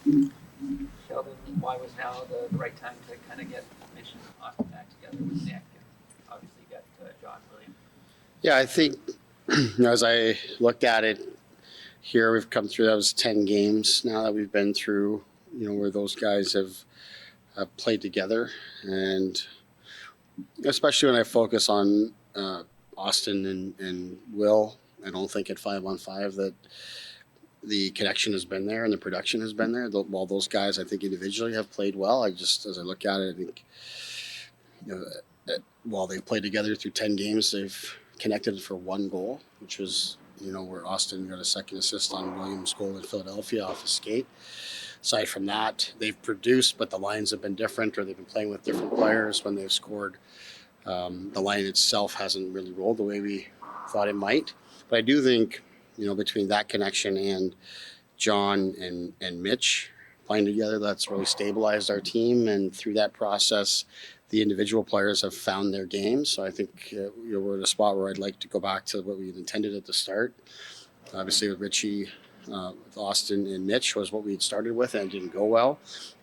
Sheldon, why was now the right time to kind of get Mitch and Austin back together with Nick? And obviously, you got John Williams. Yeah, I think as I looked at it here, we've come through those 10 games now that we've been through, where those guys have played together. And especially when I focus on Austin and Will, I don't think at 5-on-5 that the connection has been there and the production has been there. While those guys, I think individually have played well, as I look at it, I think while they've played together through 10 games, they've connected for one goal, which was where Austin got a second assist on Williams' goal in Philadelphia off a skate. Aside from that, they've produced, but the lines have been different, or they've been playing with different players when they've scored. The line itself hasn't really rolled the way we thought it might. But I do think, between that connection and John and Mitch playing together, that's really stabilized our team. And through that process, the individual players have found their game. So I think we're at a spot where I'd like to go back to what we had intended at the start. Obviously, with Richie, with Austin and Mitch was what we had started with, and it didn't go well.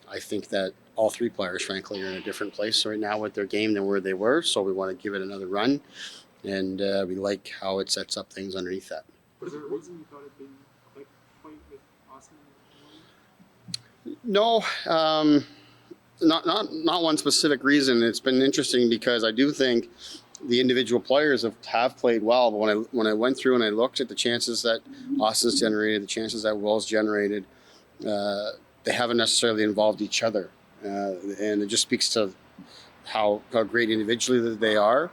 I think that all three players, frankly, are in a different place right now with their game than where they were. So we want to give it another run, and we like how it sets up things underneath that. Was there a reason you thought it'd been like fight with Austin and No, not one specific reason. It's been interesting because I do think the individual players have played well. But when I went through and I looked at the chances that Austin's generated, the chances that Will's generated, they haven't necessarily involved each other, and it just speaks to how great individually that they are.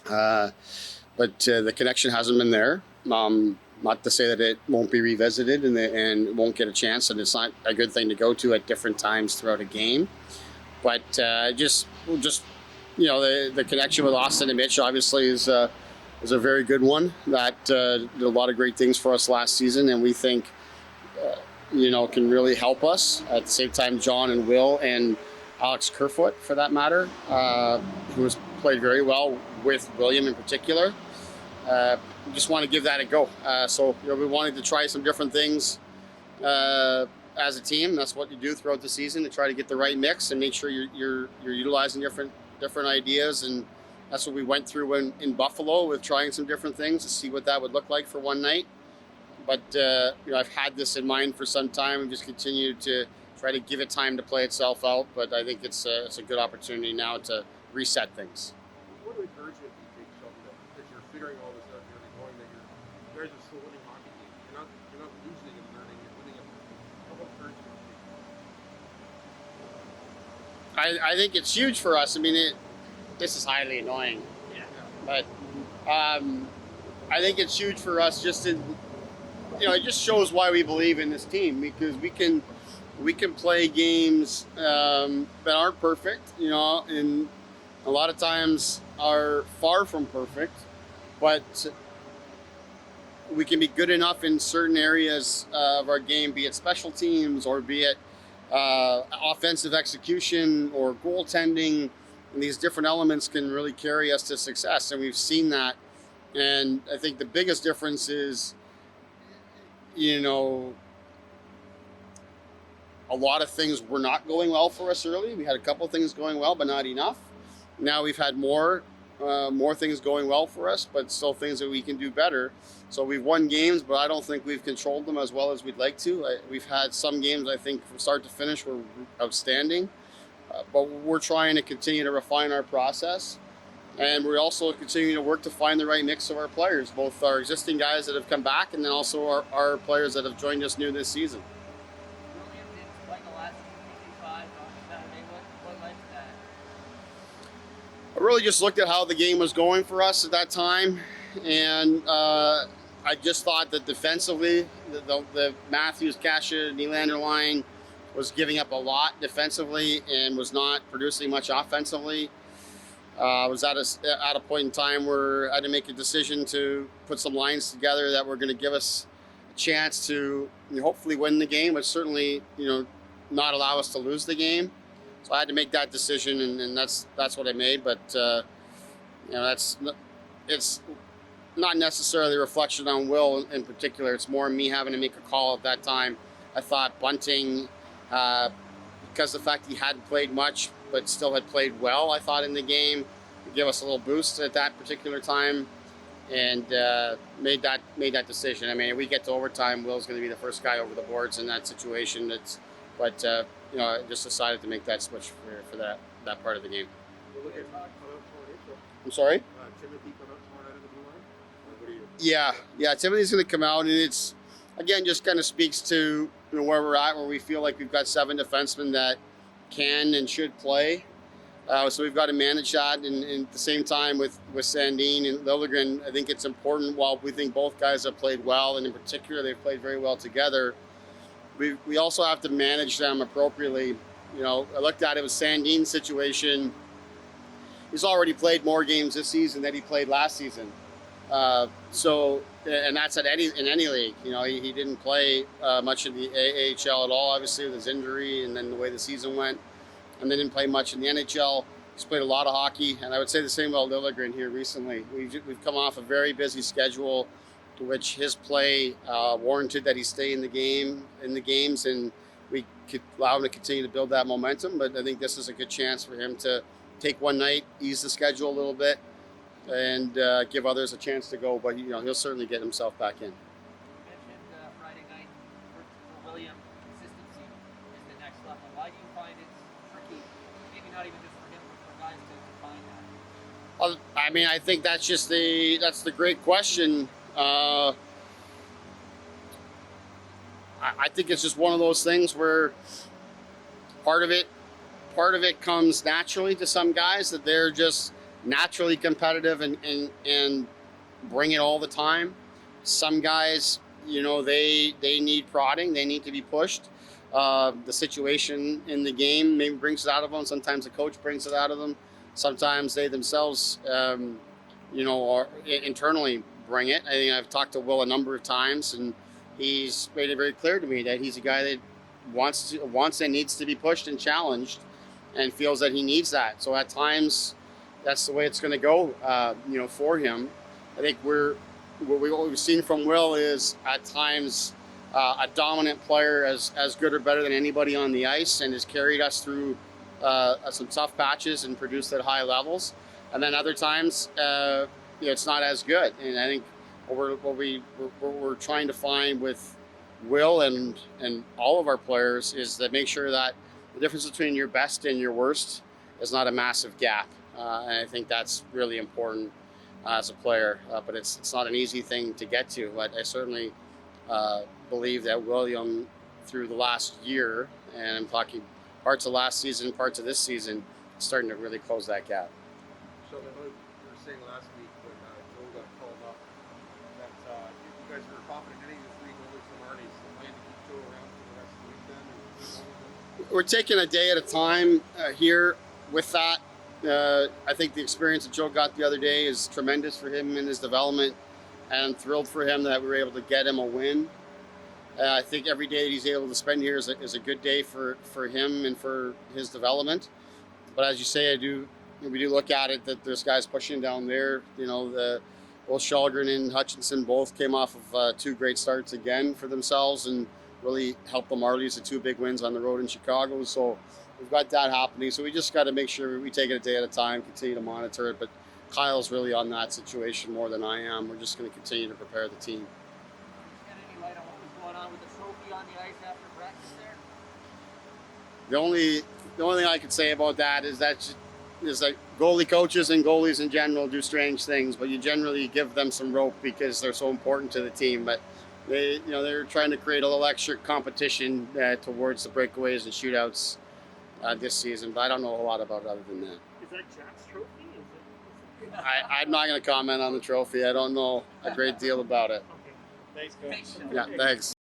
But the connection hasn't been there. Not to say that it won't be revisited and won't get a chance, and it's not a good thing to go to at different times throughout a game. But the connection with Austin and Mitch obviously is a very good one that did a lot of great things for us last season, and we think can really help us. At the same time, John and Will and Alex Kerfoot, for that matter, who has played very well with William in particular. We just want to give that a go. So we wanted to try some different things as a team. That's what you do throughout the season, to try to get the right mix and make sure you're utilizing different ideas. And that's what we went through in Buffalo, with trying some different things to see what that would look like for one night. But I've had this in mind for some time, and just continue to try to give it time to play itself out. But I think it's a good opportunity now to reset things. what encouragement do you take, Sheldon, that you're figuring all this out, you're knowing that you guys are still winning hockey games. You're not losing and learning, you're winning and learning. How about encouragement do you take? I think it's huge for us. I mean, this is highly annoying. Yeah. But I think it's huge for us just to, it just shows why we believe in this team, because we can play games that aren't perfect, and a lot of times are far from perfect, but we can be good enough in certain areas of our game, be it special teams or be it offensive execution or goaltending, and these different elements can really carry us to success, and we've seen that. And I think the biggest difference is, a lot of things were not going well for us early. We had a couple of things going well, but not enough. Now we've had more things going well for us, but still things that we can do better. So we've won games, but I don't think we've controlled them as well as we'd like to. We've had some games, I think, from start to finish were outstanding, but we're trying to continue to refine our process. And we're also continuing to work to find the right mix of our players, both our existing guys that have come back and then also our players that have joined us new this season. William did play the last 55 on Saturday. What led to that? I really just looked at how the game was going for us at that time, and I just thought that defensively, the Matthews, Kasha, Nylander line was giving up a lot defensively and was not producing much offensively. I was at a point in time where I had to make a decision to put some lines together that were going to give us a chance to hopefully win the game, but certainly not allow us to lose the game. So I had to make that decision, and that's what I made. But it's not necessarily a reflection on Will in particular. It's more me having to make a call at that time I thought Bunting, because of the fact he hadn't played much but still had played well, I thought in the game, give us a little boost at that particular time, and made that decision. I mean, if we get to overtime, Will's going to be the first guy over the boards in that situation. But I just decided to make that switch for that part of the game. We'll look at cut out tomorrow night, so, I'm sorry. Timothy come out tomorrow night in the blue line. Or what do you? Yeah. Timothy's going to come out, and it's again just kind of speaks to where we're at, where we feel like we've got 7 defensemen that can and should play. So we've got to manage that, and at the same time with Sandin and Liljegren, I think it's important. While we think both guys have played well, and in particular they've played very well together, we also have to manage them appropriately. I looked at it with Sandin's situation. He's already played more games this season than he played last season. And that's in any league. He didn't play much in the AHL at all, obviously with his injury and then the way the season went. And they didn't play much in the NHL. He's played a lot of hockey, and I would say the same about Liljegren here recently. We've come off a very busy schedule, to which his play warranted that he stay in the games, and we could allow him to continue to build that momentum. But I think this is a good chance for him to take one night, ease the schedule a little bit, and give others a chance to go. But he'll certainly get himself back in. You mentioned Friday night for William, consistency is the next level. Why do you find it's tricky, maybe not even just for him, but for guys to find that? Well, I mean, I think that's the great question. I think it's just one of those things where part of it comes naturally to some guys, that they're just naturally competitive and bring it all the time. Some guys, they need prodding, they need to be pushed. The situation in the game maybe brings it out of them. Sometimes the coach brings it out of them. Sometimes they themselves, or internally bring it. I think I've talked to Will a number of times, and he's made it very clear to me that he's a guy that wants and needs to be pushed and challenged, and feels that he needs that. So at times, that's the way it's going to go, for him. I think what we've seen from Will is at times a dominant player, as good or better than anybody on the ice, and has carried us through some tough patches and produced at high levels. And then other times, it's not as good. And I think what we're trying to find with Will and all of our players is to make sure that the difference between your best and your worst is not a massive gap. And I think that's really important as a player. But it's not an easy thing to get to. But I certainly believe that William, through the last year, and I'm talking parts of last season, parts of this season, is starting to really close that gap. So I know you were saying last week when Joe got called up that you guys were confident getting the 3 goalies from Arnie's, so plan to keep Joe around for the rest of the week then? We're taking a day at a time here with that. I think the experience that Joe got the other day is tremendous for him in his development, and I'm thrilled for him that we were able to get him a win. I think every day that he's able to spend here is a good day for him and for his development. But as you say, we do look at it that there's guys pushing down there. Both Shelgren and Hutchinson both came off of 2 great starts again for themselves, and really helped the Marlies to 2 big wins on the road in Chicago. So we've got that happening. So we just got to make sure we take it a day at a time, continue to monitor it. But Kyle's really on that situation more than I am. We're just going to continue to prepare the team. Shed any light on what was going on with the trophy on the ice after practice there? The only thing I could say about that is that goalie coaches and goalies in general do strange things, but you generally give them some rope because they're so important to the team. But they're trying to create a little extra competition towards the breakaways and shootouts this season. But I don't know a lot about it other than that. Is that Jack's trophy? I'm not going to comment on the trophy. I don't know a great deal about it. Okay. Thanks, Coach. Thanks, Sheldon. Yeah, thanks.